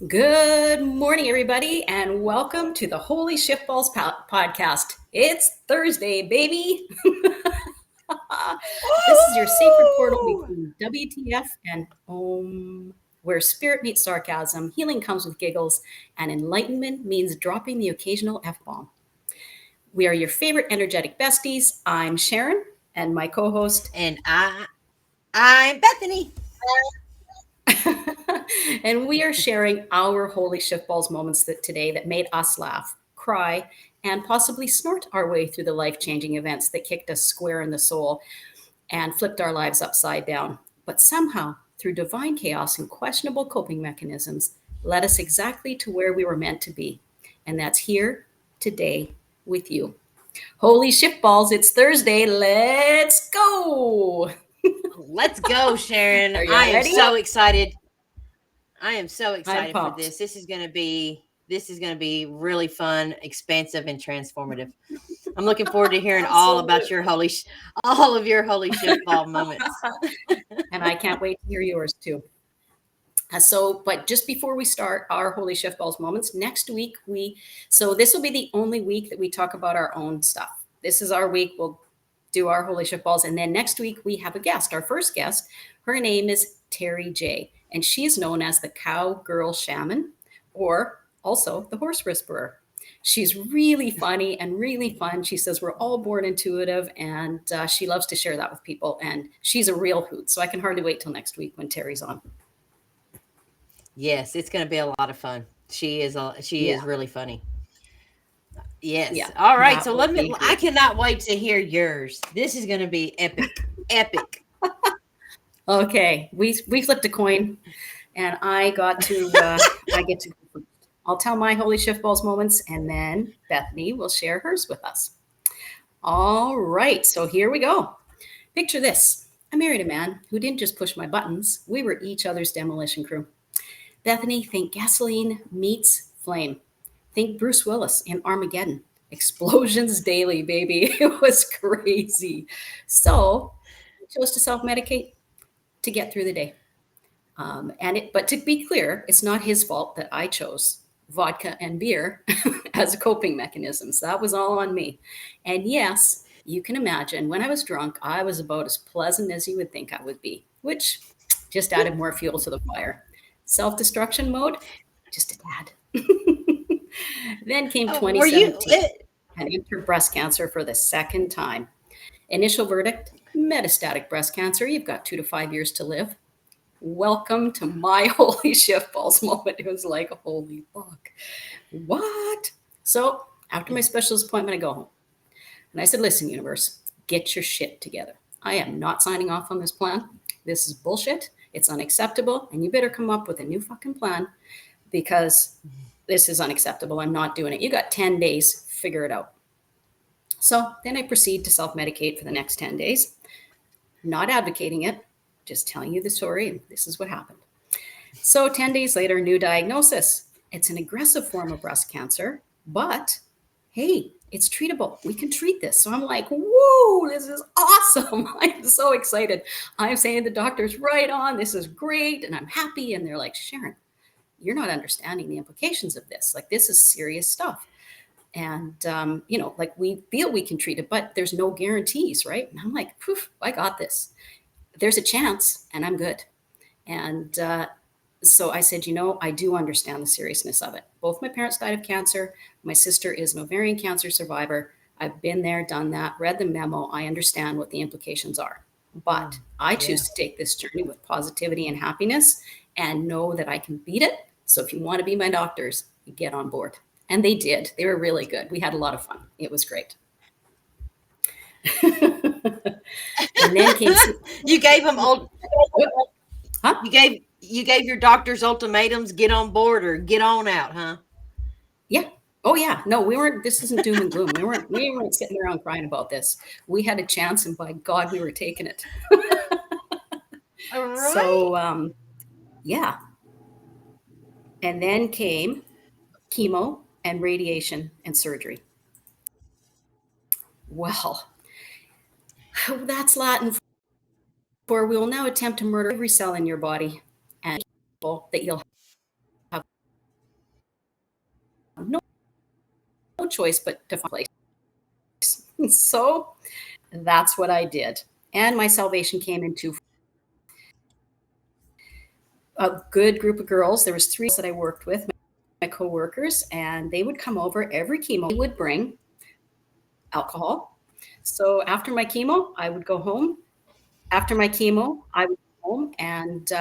Good morning, everybody, and welcome to the Holy Shiftballs podcast. It's Thursday, baby. This is your sacred portal between WTF and where spirit meets sarcasm, healing comes with giggles, and enlightenment means dropping the occasional F-bomb. We are your favorite energetic besties. I'm Sharon, and my co-host. And I'm Bethany. And we are sharing our Holy Shiftballs moments today that made us laugh, cry, and possibly snort our way through the life-changing events that kicked us square in the soul and flipped our lives upside down. But somehow, through divine chaos and questionable coping mechanisms, led us exactly to where we were meant to be. And that's here today with you. Holy Shiftballs, it's Thursday. Let's go. Let's go, Sharon. Are you I am ready? so excited. I am so I'm excited for pumped. this. This is going to be really fun, expansive, and transformative. I'm looking forward to hearing all about your all of your holy shiftball moments. And I can't wait to hear yours too. But just before we start our Holy Shiftballs moments, next week this will be the only week that we talk about our own stuff. This is our week. We'll do our Holy Shiftballs. And then next week we have a guest, our first guest. Her name is TERRI Jay, and she is known as the Cowgirl Shaman, or also the Horse Whisperer. She's really funny and really fun. She says we're all born intuitive, and she loves to share that with people. And she's a real hoot. So I can hardly wait till next week when Terry's on. Yes, it's going to be a lot of fun. She is really funny. Yes. Yeah, All right. that So will be I great. cannot wait to hear yours. This is going to be epic. Epic. Okay, we flipped a coin, and I get to go first. I'll tell my Holy Shiftballs moments, and then Bethany will share hers with us. All right, so here we go. Picture this. I married a man who didn't just push my buttons. We were each other's demolition crew. Bethany, think gasoline meets flame. Think Bruce Willis in Armageddon. Explosions daily, baby. It was crazy. So I chose to self-medicate to get through the day. But to be clear, it's not his fault that I chose vodka and beer as coping mechanisms. That was all on me. And yes, you can imagine when I was drunk, I was about as pleasant as you would think I would be, which just added more fuel to the fire. Self destruction mode, just a tad. Then came Oh, were you? 2017 and entered breast cancer for the second time. Initial verdict metastatic breast cancer. You've got 2 to 5 years to live. Welcome to my Holy Shiftballs moment. It was like, holy fuck. What? So after my specialist appointment, I go home. And I said, listen, universe, get your shit together. I am not signing off on this plan. This is bullshit. It's unacceptable. And you better come up with a new fucking plan because this is unacceptable. I'm not doing it. You got 10 days. Figure it out. So then I proceed to self medicate for the next 10 days. Not advocating it, just telling you the story, and this is what happened. So 10 days later, new diagnosis. It's an aggressive form of breast cancer, but hey, it's treatable. We can treat this. So I'm like, whoa, this is awesome. I'm so excited. I'm saying the doctor's right on. This is great. And I'm happy. And they're like, Sharon, you're not understanding the implications of this. Like, this is serious stuff. And, like we feel we can treat it, but there's no guarantees, right? And I'm like, poof, I got this. There's a chance and I'm good. And so I said, I do understand the seriousness of it. Both my parents died of cancer. My sister is an ovarian cancer survivor. I've been there, done that, read the memo. I understand what the implications are. But I choose to take this journey with positivity and happiness and know that I can beat it. So if you want to be my doctors, get on board. And they did. They were really good. We had a lot of fun. It was great. And then came You gave them old. huh? You gave your doctors ultimatums. Get on board or get on out, huh? Yeah. Oh yeah. No, we weren't. This isn't doom and gloom. We weren't sitting around crying about this. We had a chance, and by God, we were taking it. All right. So yeah. And then came chemo and radiation and surgery. Well, that's Latin for we will now attempt to murder every cell in your body and people that you'll have no choice but to find a place. So that's what I did. And my salvation came into a good group of girls. There was 3 that I worked with, my coworkers, and they would come over every chemo. They would bring alcohol. So after my chemo, I would go home. After my chemo, I would go home and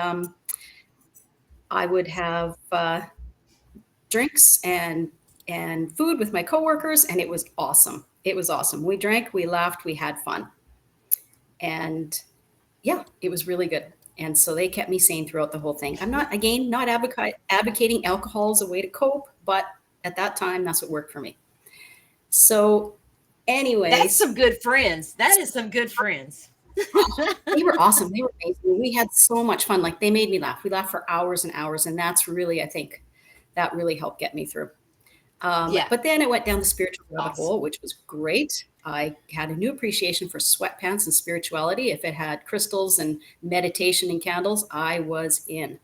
I would have drinks and food with my coworkers, and it was awesome. It was awesome. We drank, we laughed, we had fun, and yeah, it was really good. And so they kept me sane throughout the whole thing. I'm not, again, not advocating alcohol as a way to cope, but at that time, that's what worked for me. So, anyways, That's some good friends. That is some good friends. they were awesome. They were amazing. We had so much fun. Like, they made me laugh. We laughed for hours and hours, and that's really, I think, that really helped get me through. Yeah. But then I went down the spiritual rabbit Awesome. hole, which was great. I had a new appreciation for sweatpants and spirituality. If it had crystals and meditation and candles, I was in.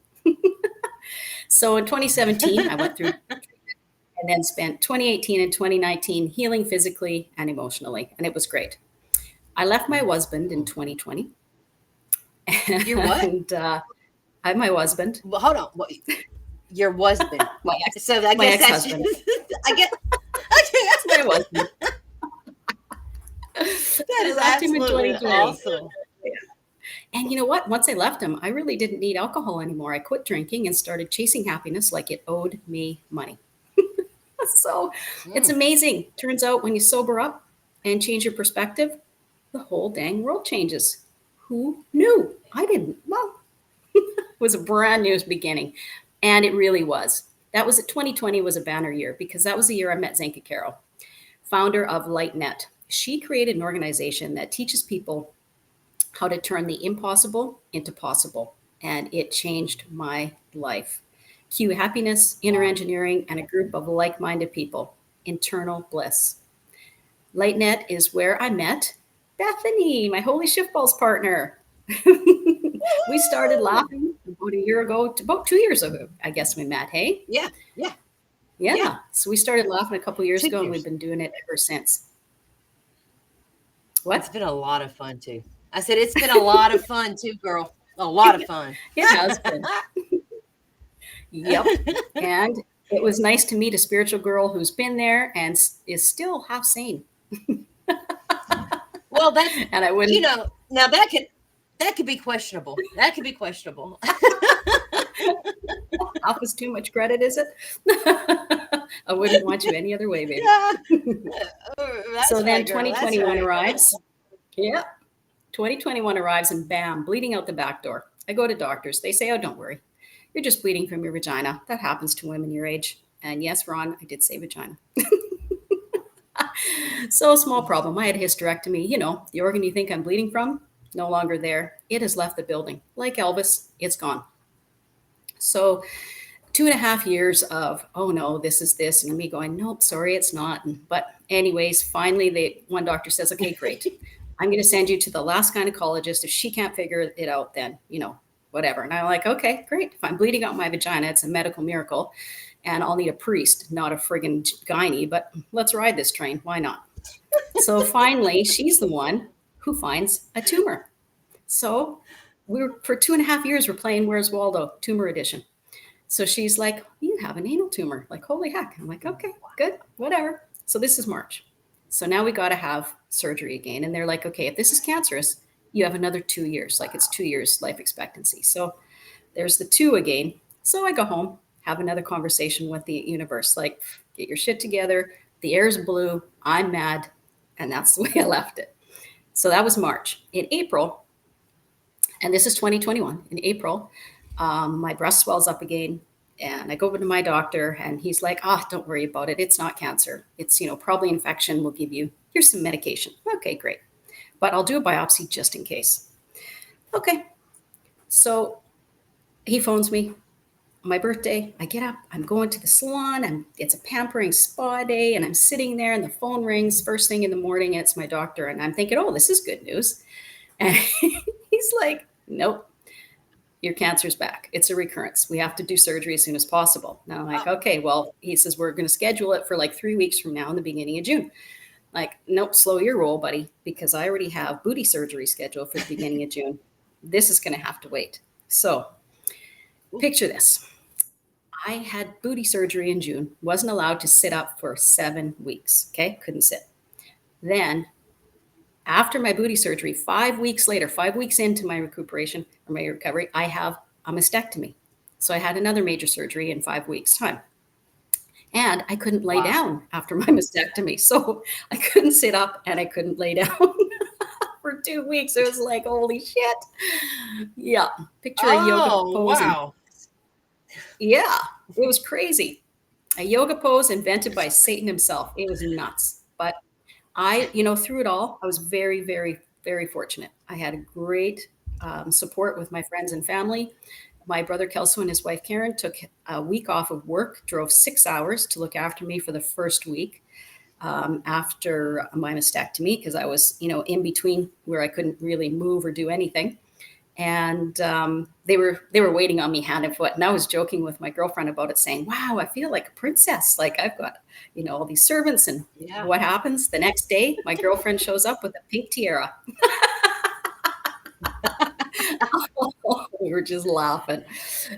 So in 2017, I went through and then spent 2018 and 2019 healing physically and emotionally, and it was great. I left my husband in 2020. Your what? And I'm my husband. Well, hold on. What, your husband. My So I my guess that's ex-husband. I guess That's my husband. that is I left him in absolutely 2020. awesome. And you know what? Once I left him, I really didn't need alcohol anymore. I quit drinking and started chasing happiness like it owed me money. So it's amazing. Turns out when you sober up and change your perspective, the whole dang world changes. Who knew? I didn't. Well, it was a brand new beginning. And it really was. That was 2020 was a banner year because that was the year I met Zenka Carroll, founder of LightNet. She created an organization that teaches people how to turn the impossible into possible. And it changed my life. Cue happiness, inner engineering, and a group of like minded people. Internal bliss. LightNet is where I met Bethany, my Holy Shiftballs partner. We started laughing about a year ago, about 2 years ago, I guess we met, hey? Yeah. Yeah. Yeah. Yeah. So we started laughing a couple years 2 ago, and years. we've been doing it ever since. It's What? been a lot of fun too. I said it's been a lot of fun too, girl. A lot of fun. It has been. Yep. And it was nice to meet a spiritual girl who's been there and is still half sane. Well, that's And I wouldn't, now that could be questionable. That could be questionable. half is too much credit, is it? I wouldn't want you any other way, baby. Yeah. So then right, girl. That's 2021 right. arrives. Yeah. 2021 arrives and bam, bleeding out the back door. I go to doctors. They say, oh, don't worry. You're just bleeding from your vagina. That happens to women your age. And yes, Ron, I did say vagina. So small problem. I had a hysterectomy. You know, the organ you think I'm bleeding from, no longer there. It has left the building. Like Elvis, it's gone. So 2.5 years of, oh no, this is this, and me going, nope, sorry, it's not. But anyways, finally, one doctor says, okay, great. I'm going to send you to the last gynecologist. If she can't figure it out, then, whatever. And I'm like, okay, great. If I'm bleeding out my vagina, it's a medical miracle. And I'll need a priest, not a friggin' gynae, but let's ride this train. Why not? So finally, she's the one who finds a tumor. So for 2.5 years, we're playing Where's Waldo, tumor edition. So she's like, you have an anal tumor. Like, holy heck. I'm like, okay, good, whatever. So this is March. So now we got to have surgery again. And they're like, okay, if this is cancerous, you have another 2 years. Like it's 2 years life expectancy. So there's the 2 again. So I go home, have another conversation with the universe. Like, get your shit together. The air's blue. I'm mad. And that's the way I left it. So that was March. In April, and this is 2021, in April, my breast swells up again. And I go over to my doctor and he's like, don't worry about it. It's not cancer. It's, probably infection. We'll give you, here's some medication. Okay, great. But I'll do a biopsy just in case. Okay. So he phones me. My birthday, I get up, I'm going to the salon, it's a pampering spa day, and I'm sitting there and the phone rings first thing in the morning. It's my doctor. And I'm thinking, oh, this is good news. And he's like, nope, your cancer's back. It's a recurrence. We have to do surgery as soon as possible. Now I'm like, Oh, okay, well, he says, we're going to schedule it for like 3 weeks from now in the beginning of June. Like, nope, slow your roll, buddy, because I already have booty surgery scheduled for the beginning of June. This is going to have to wait. So picture this. I had booty surgery in June, wasn't allowed to sit up for 7 weeks. Okay, couldn't sit. Then, after my booty surgery, 5 weeks later, 5 weeks into my recuperation or my recovery, I have a mastectomy. So I had another major surgery in 5 weeks' time. And I couldn't lay wow. down after my mastectomy. So I couldn't sit up and I couldn't lay down for 2 weeks. It was like, holy shit. Yeah. Picture a yoga Oh, pose. And wow. yeah, it was crazy. A yoga pose invented by Satan himself. It was nuts. But through it all, I was very, very, very fortunate. I had a great support with my friends and family. My brother Kelso and his wife Karen took a week off of work, drove 6 hours to look after me for the first week after my mastectomy, because I was, in between where I couldn't really move or do anything. And they were waiting on me hand and foot. And I was joking with my girlfriend about it, saying, "Wow, I feel like a princess. Like I've got, all these servants." And Yeah. what happens the next day? My girlfriend shows up with a pink tiara. We were just laughing.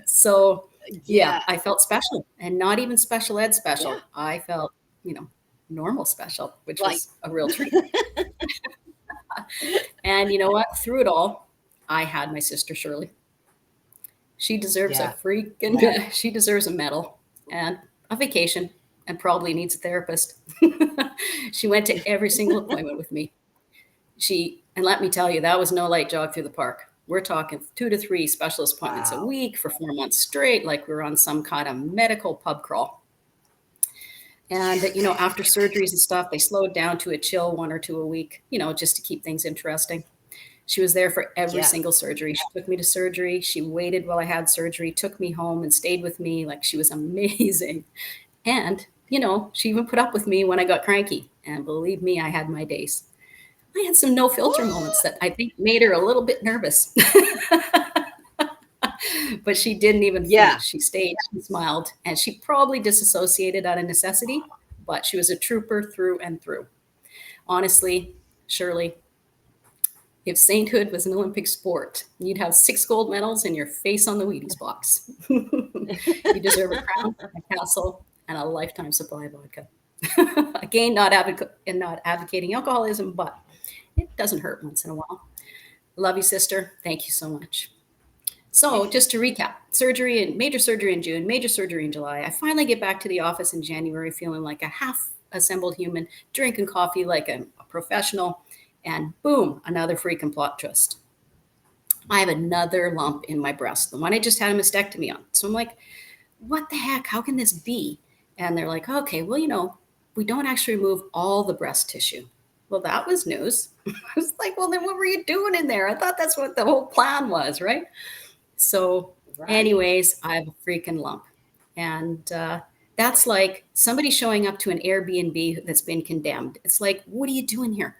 So yeah, Yeah. I felt special, and not even special ed Yeah. special. I felt, normal special, which Like, was a real treat. And you know what? Through it all, I had my sister Shirley. She deserves a yeah. freaking Yeah. she deserves a medal and a vacation, and probably needs a therapist. She went to every single appointment with me. And let me tell you, that was no light jog through the park. We're talking 2 to 3 specialist appointments a Wow. week for 4 months straight, like we were on some kind of medical pub crawl. And after surgeries and stuff, they slowed down to a chill 1 or 2 a week, just to keep things interesting. She was there for every Yeah. single surgery. She took me to surgery. She waited while I had surgery, took me home and stayed with me. Like, she was amazing. And, she even put up with me when I got cranky. And believe me, I had my days. I had some no filter moments that I think made her a little bit nervous. But she didn't even Yeah. flinch. She stayed, she smiled, and she probably disassociated out of necessity, but she was a trooper through and through. Honestly, Shirley, if sainthood was an Olympic sport, you'd have 6 gold medals and your face on the Wheaties box. You deserve a crown, a castle, and a lifetime supply of vodka. Again, not advocating alcoholism, but it doesn't hurt once in a while. Love you, sister. Thank you so much. So, just to recap, major surgery in June, major surgery in July. I finally get back to the office in January feeling like a half assembled human, drinking coffee like a professional, and boom, another freaking plot twist. I have another lump in my breast, the one I just had a mastectomy on. So I'm like, what the heck? How can this be? And they're like, okay, well, we don't actually remove all the breast tissue. Well, that was news. I was like, well, then what were you doing in there? I thought that's what the whole plan was, right? So, Right. anyways, I have a freaking lump. And that's like somebody showing up to an Airbnb that's been condemned. It's like, what are you doing here?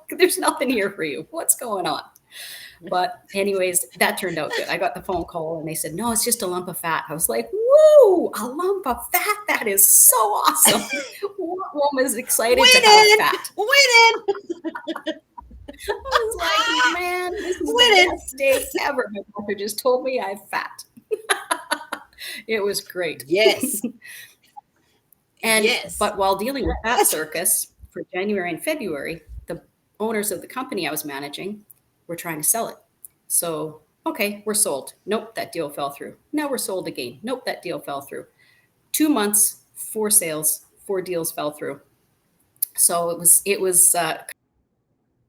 there's nothing here for you. What's going on? But anyways, that turned out good. I got the phone call and they said, no, it's just a lump of fat. I was like, whoa, a lump of fat. That is so awesome. What woman is excited to have Winning. fat? Winning. I was like, man, this is the Winning. best day ever. My doctor just told me I have fat. It was great. Yes. Yes. But while dealing with that circus for January and February, the owners of the company I was managing were trying to sell it. So, okay, we're sold. Nope, that deal fell through. Now we're sold again. Nope, that deal fell through. 2 months, 4 sales, 4 deals fell through. So it was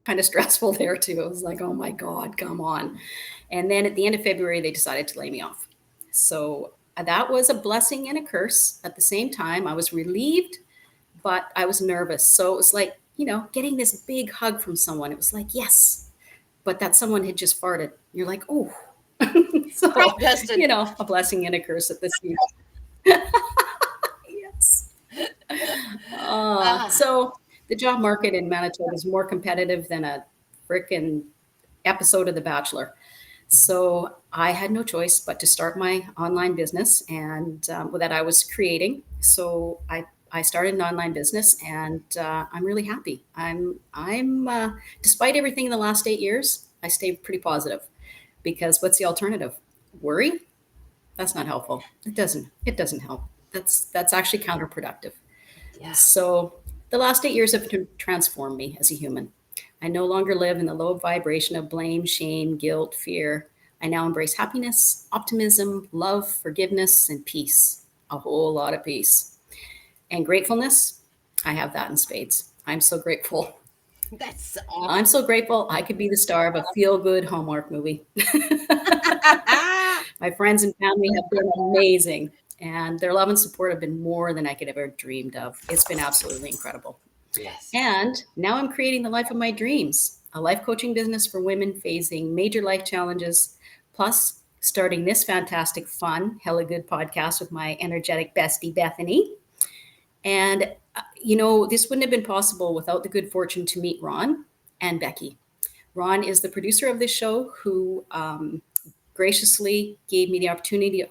kind of stressful there too. It was like, oh my God, come on. And then at the end of February, they decided to lay me off. So that was a blessing and a curse at the same time. I was relieved, but I was nervous. So it was like, getting this big hug from someone. It was like, yes, but that someone had just farted. You're like, oh. So, Right, Dustin. a blessing and a curse at the same time. Yes. Ah, So the job market in Manitoba is more competitive than a frickin' episode of The Bachelor. So I had no choice but to start my online business and that I was creating. So I started an online business, and I'm really happy. I'm despite everything in the last 8 years, I stayed pretty positive, because what's the alternative? Worry? That's not helpful. It doesn't help. That's actually counterproductive. Yeah. So the last 8 years have transformed me as a human. I no longer live in the low vibration of blame, shame, guilt, fear. I now embrace happiness, optimism, love, forgiveness, and peace. A whole lot of peace. And gratefulness, I have that in spades. I'm so grateful. That's I'm awesome. so grateful I could be the star of a feel good Hallmark movie. My friends and family have been amazing, and their love and support have been more than I could ever dreamed of. It's been absolutely incredible. Yes. And now I'm creating the life of my dreams, a life coaching business for women facing major life challenges, plus starting this fantastic, fun, hella good podcast with my energetic bestie, Bethany. And, this wouldn't have been possible without the good fortune to meet Ron and Becky. Ron is the producer of this show, who graciously gave me the opportunity to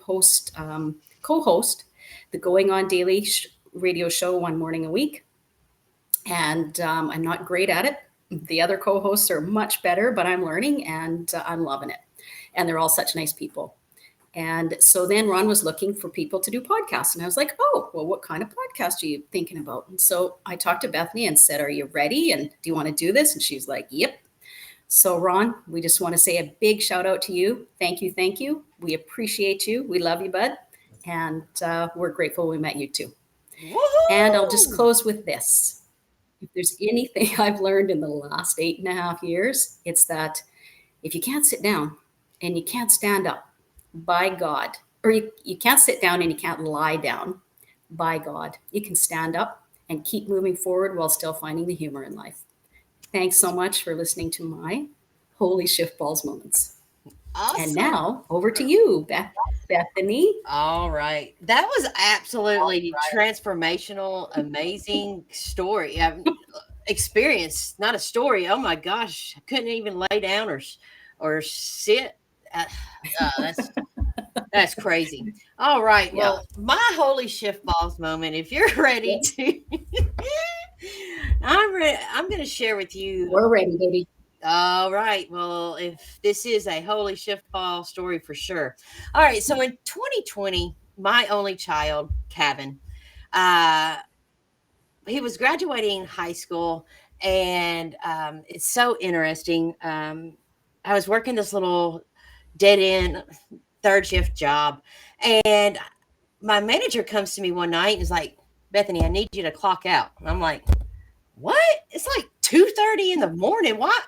co-host the Going On Daily radio show one morning a week. And I'm not great at it. The other co-hosts are much better, but I'm learning, and I'm loving it. And they're all such nice people. And so then Ron was looking for people to do podcasts. And I was like, oh, well, what kind of podcast are you thinking about? And so I talked to Bethany and said, are you ready? And do you want to do this? And she's like, yep. So, Ron, we just want to say a big shout out to you. Thank you. Thank you. We appreciate you. We love you, bud. And we're grateful we met you too. And I'll just Woohoo! close with this. If there's anything I've learned in the last 8.5 years, it's that if you can't sit down and you can't stand up, by God, or you can't sit down and you can't lie down, by God, you can stand up and keep moving forward while still finding the humor in life. Thanks so much for listening to my Holy Shiftballs moments. And Awesome. now over to you, Bethany. All right. That was absolutely transformational, amazing story. Experience, not a story. Oh my gosh. I couldn't even lay down or sit. Uh, that's crazy. All right. Yeah, Well, my holy shift balls moment. If you're ready yes, to, I'm ready. I'm going to share with you. we're ready, baby. All right. Well, if this is a holy shift ball story for sure. All right. So in 2020, my only child, Kevin, uh, he was graduating high school, and it's so interesting. I was working this little dead end third shift job, and my manager comes to me one night and is like, Bethany, I need you to clock out. And I'm like, what? It's like 2:30 in the morning. What?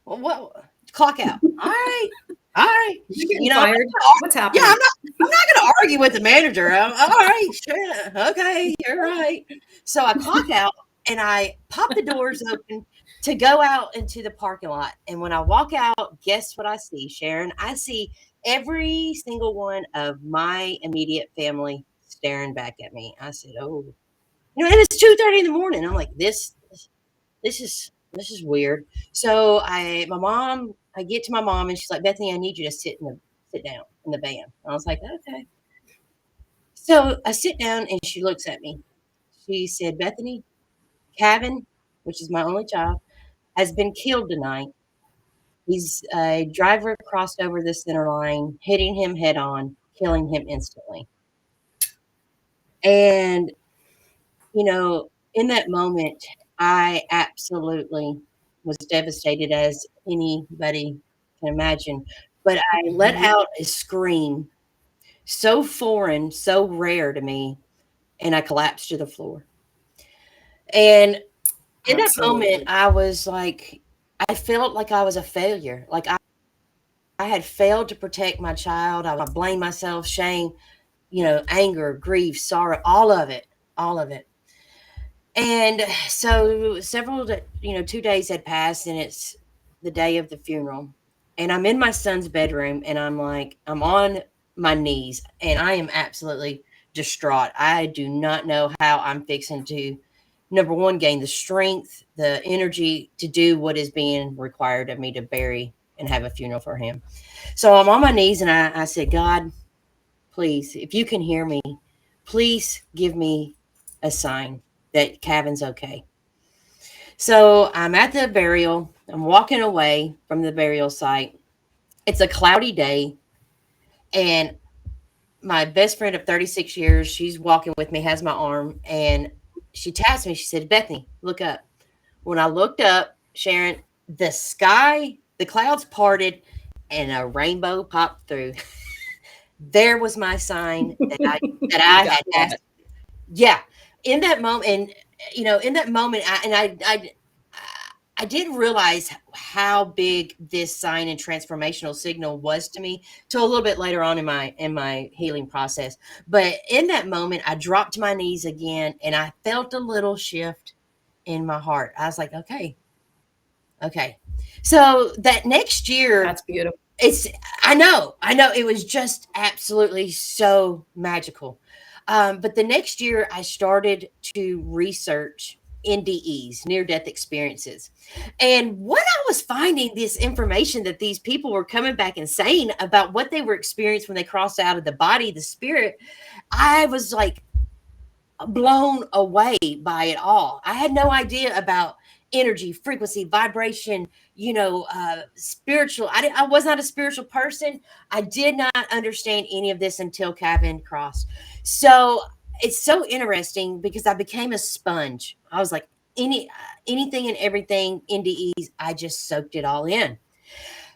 Well, what? Clock out. All right. All right. You're getting You know, fired. What's yeah, happening? I'm not going to argue with the manager. All right. Sure. Okay. You're right. So I clock out and I pop the doors open to go out into the parking lot. And when I walk out, guess what I see, Sharon? I see every single one of my immediate family staring back at me. I said, oh, and it's 2:30 in the morning. I'm like, this is weird. So I get to my mom and she's like, Bethany, I need you to sit down in the van. I was like, okay. So I sit down and she looks at me. She said, Bethany, Calvin, which is my only child, has been killed tonight. He's a driver crossed over the center line, hitting him head on, killing him instantly. And in that moment, I absolutely was devastated, as anybody can imagine. But I let Mhm. out a scream so foreign, so rare to me, and I collapsed to the floor. And in that moment, Absolutely. I was like, I felt like I was a failure. Like I had failed to protect my child. I blame myself, shame, anger, grief, sorrow, all of it, all of it. And so 2 days had passed, and it's the day of the funeral. And I'm in my son's bedroom, and I'm on my knees, and I am absolutely distraught. I do not know how I'm fixing to, number one, gain the strength, the energy to do what is being required of me to bury. and have a funeral for him. So I'm on my knees and I said, God, please, if you can hear me, please give me a sign that Kevin's okay. So I'm at the burial. I'm walking away from the burial site. It's a cloudy day. And my best friend of 36 years, she's walking with me, has my arm. And she taps me. She said, Bethany, look up. When I looked up, Sharon, the sky, the clouds parted and a rainbow popped through. There was my sign that I Gotta had love asked. it. Yeah, in that moment, and in that moment, I didn't realize how big this sign and transformational signal was to me till a little bit later on in my healing process. But in that moment, I dropped to my knees again, and I felt a little shift in my heart. I was like, okay, okay. So that next year, That's beautiful. it's I know it was just absolutely so magical. But the next year I started to research NDEs, near death experiences. And what I was finding, this information that these people were coming back and saying about what they were experiencing when they crossed out of the body, the spirit, I was like blown away by it all. I had no idea about energy, frequency, vibration, spiritual. I was not a spiritual person. I did not understand any of this until Kevin crossed. So it's so interesting because I became a sponge. I was like, anything and everything NDEs, I just soaked it all in.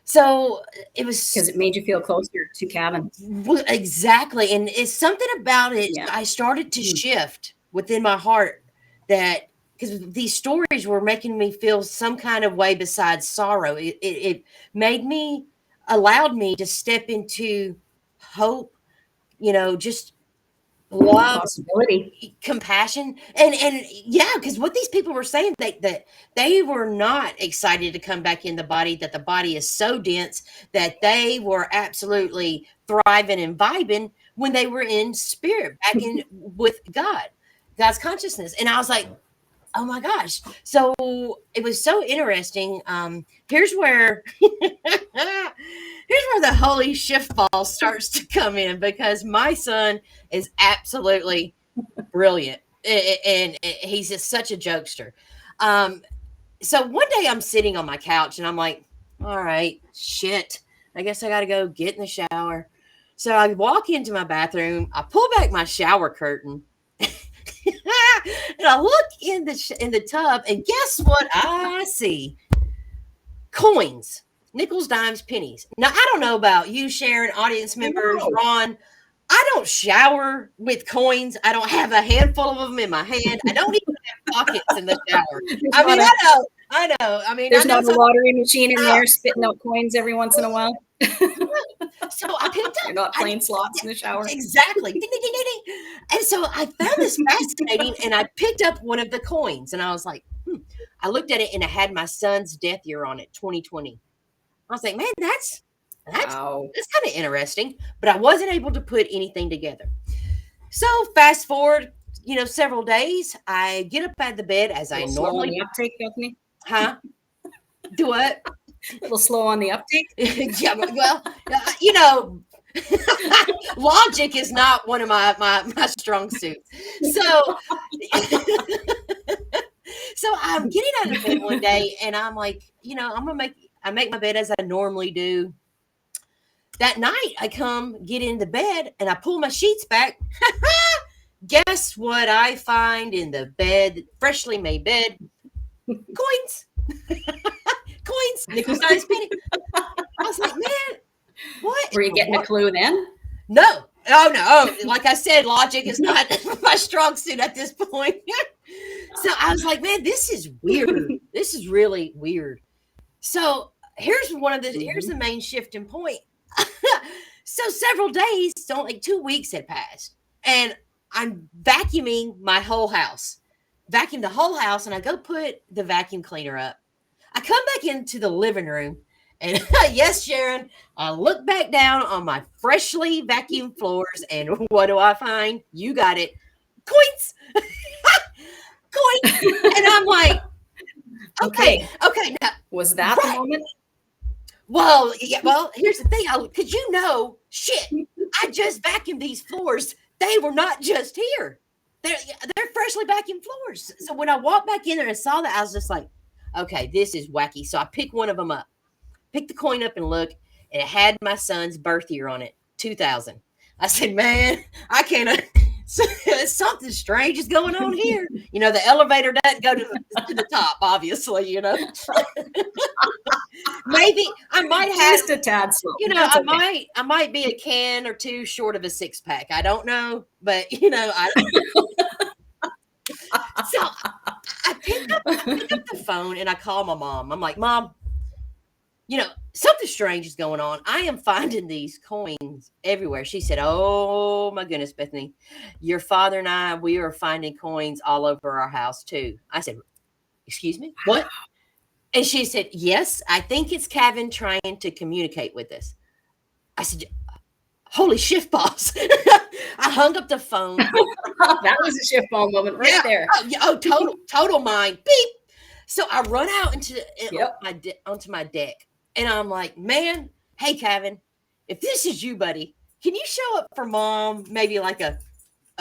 So it was Because it made you feel closer to Kevin. exactly. And it's something about it. Yeah. I started to shift within my heart that because these stories were making me feel some kind of way besides sorrow. It made me, allowed me to step into hope, just love, Possibility. compassion, and yeah, because what these people were saying, that they were not excited to come back in the body, that the body is so dense that they were absolutely thriving and vibing when they were in spirit, back in with God's consciousness. And I was like, oh my gosh. So it was so interesting. Here's where the Holy Shiftball starts to come in, because my son is absolutely brilliant, and he's just such a jokester. So one day I'm sitting on my couch and I'm like, all right, shit, I guess I gotta go get in the shower. So I walk into my bathroom, I pull back my shower curtain, and I look in the tub, and guess what I see? Coins, nickels, dimes, pennies. Now I don't know about you, Sharon, audience members, Wow. Ron. I don't shower with coins. I don't have a handful of them in my hand. I don't even have pockets in the shower. There's I not mean, a I know. I mean, I there's know not a some. lottery machine in No. there spitting out coins every once in a while. So I picked up. You're not playing slots in the shower. Exactly. Ding, ding, ding, ding, ding. And so I found this fascinating, and I picked up one of the coins, and I was like, I looked at it, and it had my son's death year on it, 2020. I was like, man, that's Wow. kind of interesting, but I wasn't able to put anything together. So fast forward, several days, I get up out of the bed as A I little slow on normally, the uptake, Bethany. huh? Do what? A little slow on the uptake. Yeah, well, logic is not one of my strong suits. So, so I'm getting out of bed one day, and I'm like, I make my bed as I normally do. That night, I come get into bed, and I pull my sheets back. Guess what I find in the bed, freshly made bed? Coins. Coins, nickels, dimes, penny. I was like, man, what? Were you getting a clue then? No. Oh, no. Like I said, logic is not my strong suit at this point. So I was like, man, this is weird. This is really weird. So here's the main shifting point. So several days, so like 2 weeks had passed, and I'm vacuuming my whole house, vacuum the whole house, and I go put the vacuum cleaner up. I come back into the living room, and yes, Sharon, I look back down on my freshly vacuumed floors, and what do I find? You got it. Coins. Coins. And I'm like, okay. Now, Was that the moment? Well, yeah, well, here's the thing. Because shit, I just vacuumed these floors. They were not just here. They're freshly vacuumed floors. So when I walked back in there and saw that, I was just like, okay, this is wacky. So I picked one of them up, picked the coin up and look, and it had my son's birth year on it, 2000. I said, man, I can't. Something strange is going on here. The elevator doesn't go to the top, obviously. Maybe I might have Just a tad slow. That's okay. I might be a can or two short of a 6-pack. I don't know, but so I picked up the phone and I called my mom. I'm like, Mom, something strange is going on. I am finding these coins everywhere. She said, oh my goodness, Bethany, your father and I, we are finding coins all over our house too. I said, excuse me, what? And she said, yes, I think it's Kevin trying to communicate with us. I said, holy Shiftballs. I hung up the phone. That was a Shiftball moment right there. Total mind. Beep. So I run out onto my deck. And I'm like, man, hey, Kevin, if this is you, buddy, can you show up for Mom? Maybe like a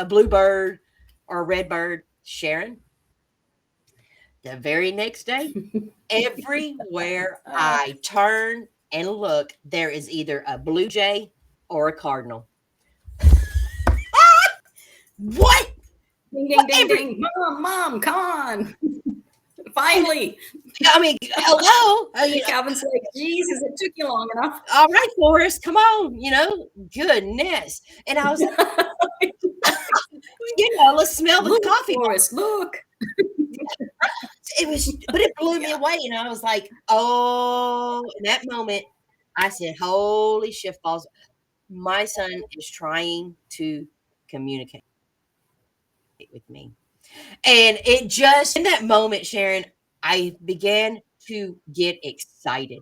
blue bird or a red bird, Sharon? The very next day, everywhere I turn and look, there is either a blue jay or a cardinal. What? Ding, ding, ding, ding. Mom, come on. Finally. I mean, hello. Calvin's like, Jesus, it took you long enough. All right, Forrest, come on. Goodness. And I was like, let's smell the coffee. Forrest, look. But it blew me away. I was like, oh, in that moment, I said, holy Shiftballs. My son is trying to communicate with me. And it just, in that moment, Sharon, I began to get excited.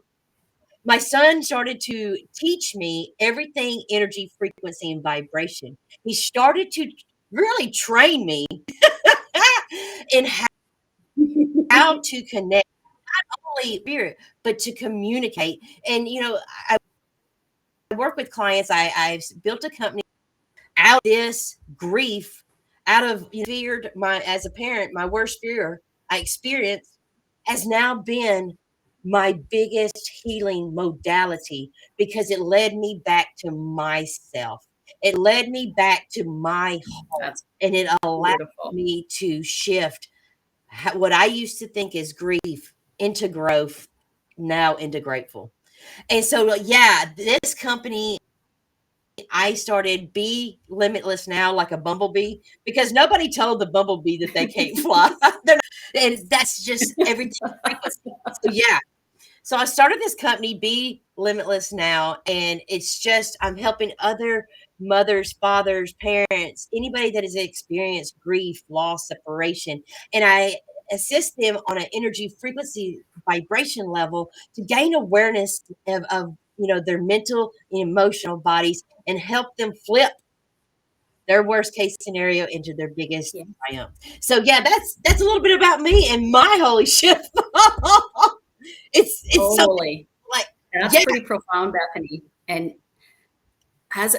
My son started to teach me everything energy, frequency, and vibration. He started to really train me in how to connect, not only spirit, but to communicate. And, I work with clients. I've built a company out of this grief, out of feared as a parent, my worst fear I experienced has now been my biggest healing modality because it led me back to myself. It led me back to my heart, and it allowed me to shift what I used to think is grief into growth, now into grateful. And so, this company, I started Be Limitless Now like a bumblebee because nobody told the bumblebee that they can't fly. And that's just everything. So, so I started this company, Be Limitless Now, and it's just I'm helping other mothers, fathers, parents, anybody that has experienced grief, loss, separation, and I assist them on an energy frequency vibration level to gain awareness of their mental and emotional bodies and help them flip their worst case scenario into their biggest triumph. So that's a little bit about me and my holy shift. It's totally like that's pretty profound, Bethany. And as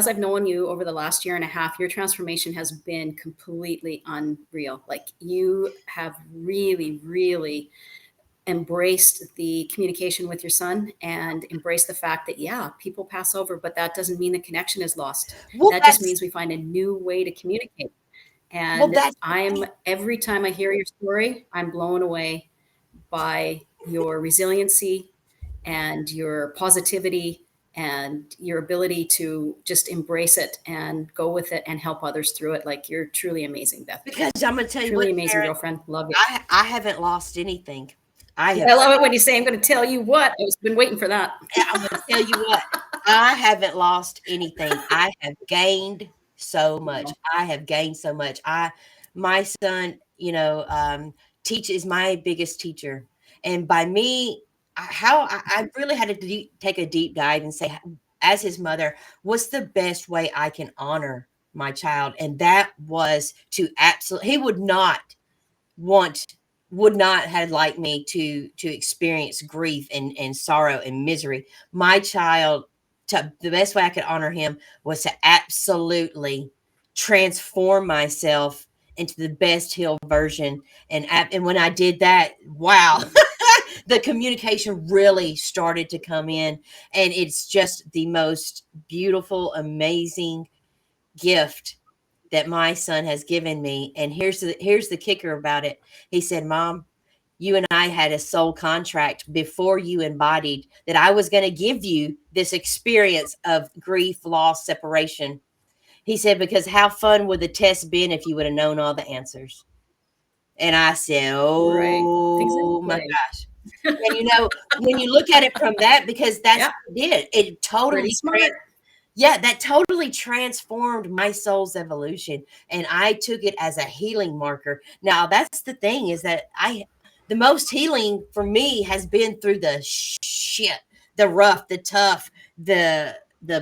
I've known you over the last year and a half, your transformation has been completely unreal. Like you have really, really embraced the communication with your son and embraced the fact that people pass over, but that doesn't mean the connection is lost. That just means we find a new way to communicate. And every time I hear your story, I'm blown away by your resiliency and your positivity and your ability to just embrace it and go with it and help others through it. Like you're truly amazing, Beth. Because I'm going to tell you truly amazing girlfriend. Love you. I haven't lost anything. I love it when you say, I'm going to tell you what. I've been waiting for that. I'm going to tell you what. I haven't lost anything. I have gained so much. I have gained so much. My son, is my biggest teacher. And by me, I really had to take a deep dive and say, as his mother, what's the best way I can honor my child? And that was to he would not want would not have liked me to experience grief and sorrow and misery. My child, the best way I could honor him was to absolutely transform myself into the best healed version. And when I did that, wow, the communication really started to come in, and it's just the most beautiful, amazing gift that my son has given me. And here's the kicker about it. He said, Mom, you and I had a soul contract before you embodied that I was going to give you this experience of grief, loss, separation. He said, because how fun would the test been if you would have known all the answers? And I said, Right. oh my Exactly. gosh. And when you look at it from that, because that's Yeah. what it did, it totally Pretty smart. that totally transformed my soul's evolution. And I took it as a healing marker. Now, that's the thing, is that the most healing for me has been through the shit, the rough, the tough, the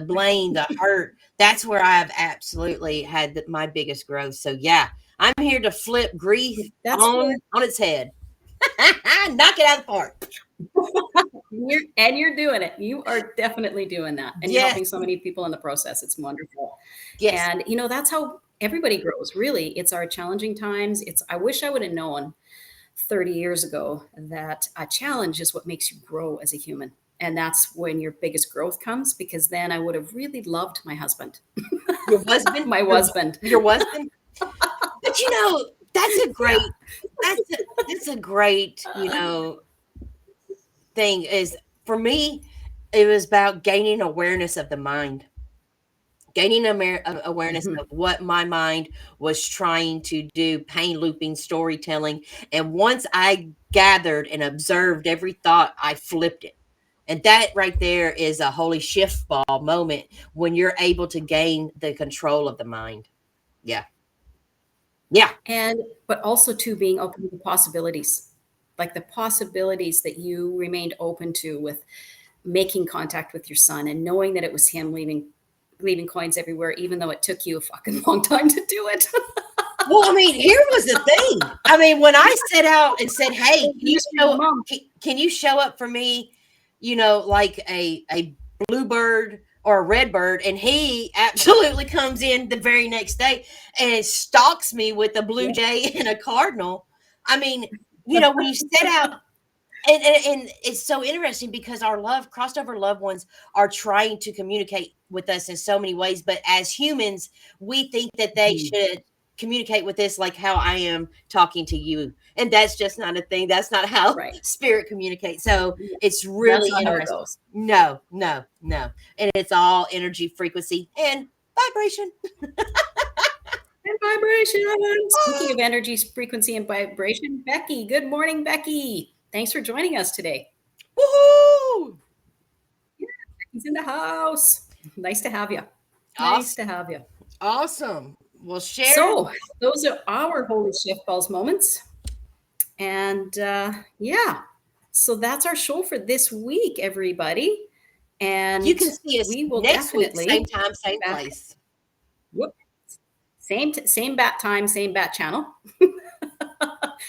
blame, the hurt. That's where I've absolutely had my biggest growth. So yeah, I'm here to flip grief That's on its head. Knock it out of the park. You're doing it. You are definitely doing that. And you're Yes. helping so many people in the process. It's wonderful. Yes. And that's how everybody grows, really. It's our challenging times. I wish I would have known 30 years ago that a challenge is what makes you grow as a human. And that's when your biggest growth comes, because then I would have really loved my husband. Your husband? My husband. Your husband? But that's a great, that's a great, thing. Is for me, it was about gaining awareness of the mind, gaining awareness of what my mind was trying to do, pain looping, storytelling. And once I gathered and observed every thought, I flipped it. And that right there is a holy shift ball moment, when you're able to gain the control of the mind. Yeah. Yeah. But also too, being open to the possibilities, like the possibilities that you remained open to with making contact with your son, and knowing that it was him leaving coins everywhere, even though it took you a fucking long time to do it. Well, I mean, here was the thing. I mean, when I set out and said, hey, can you show up for me, like a bluebird or a red bird? And he absolutely comes in the very next day and stalks me with a blue jay and a cardinal. I mean, when you set out, and it's so interesting, because our crossed over loved ones are trying to communicate with us in so many ways. But as humans, we think that they should communicate with us like how I am talking to you. And that's just not a thing. That's not how spirit communicates. So it's really interesting. No. And it's all energy, frequency, and vibration. And vibration. Speaking of energy, frequency, and vibration, Becky. Good morning, Becky. Thanks for joining us today. Woohoo! Yeah, Becky's in the house. Nice to have you. Awesome. Nice to have you. Awesome. Well, share. So those are our Holy Shiftballs moments. And so that's our show for this week, everybody. And you can see us we will next definitely week, same time, same place. Whoop. Same bat time, same bat channel,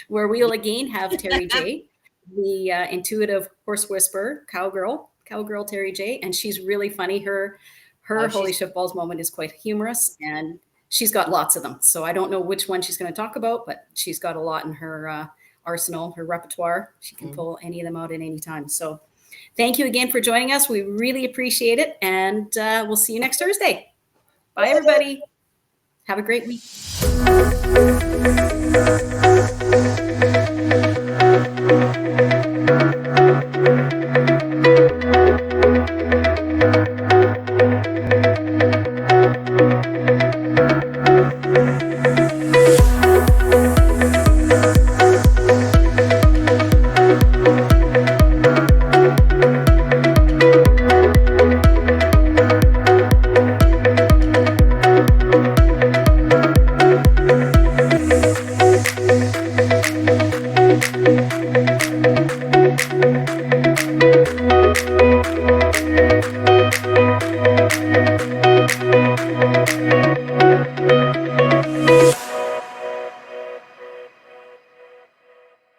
where we'll again have TERRI Jay, the intuitive horse whisperer, cowgirl TERRI Jay, and she's really funny. Her Holy Shiftballs moment is quite humorous, and she's got lots of them. So I don't know which one she's going to talk about, but she's got a lot in her arsenal, her repertoire. She can pull any of them out at any time. So thank you again for joining us. We really appreciate it, and we'll see you next Thursday. Bye, everybody. Have a great week.